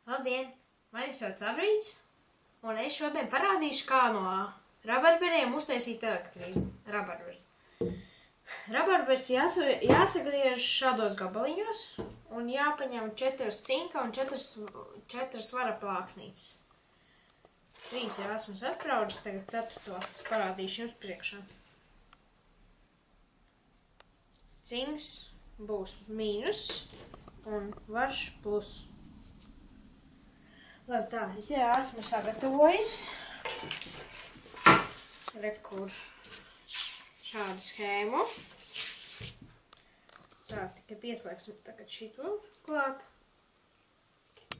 Labdien! Mani sauc Arvīts, un es šodien parādīšu, kā no rabarberiem uztaisīt elektrību. Rabarbers jāsagriež šādos gabaliņos, un jāpaņem 4 cinka un 4 svara plāksnītes. 3 jau esmu saspraudis, tagad 4. es parādīšu jums priekšā. Cinks būs mīnus un varš plus. Labi, tā, es jau esmu sagatavojis. Rekur šādu schēmu. Tā, tikai pieslēgsim tagad šito klāt.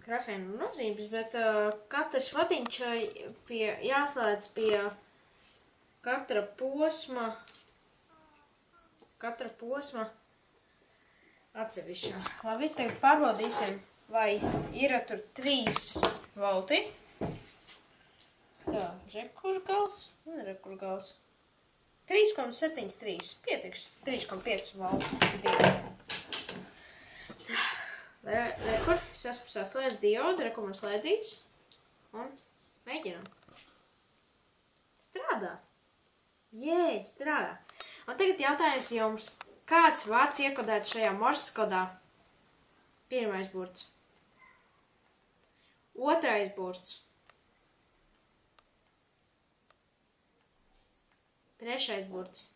Krāsainu nozīmes, bet katrs vadiņš jāslēdz pie katra posma atsevišķā. Labi, tagad pārbaudīsim, vai ir tur 3 volti. Tā, rekurš gals un rekurš gals. 3,73, pietiks 3,5 volti. Rekur, es esmu saslēdz diodu, rekur man slēdzīts, un mēģinām. Strādā. Jē, strādā. Un tagad jautājums jums, kāds vārds iekodēt šajā morses kodā? 1. burts. 2. burts. 3. burts.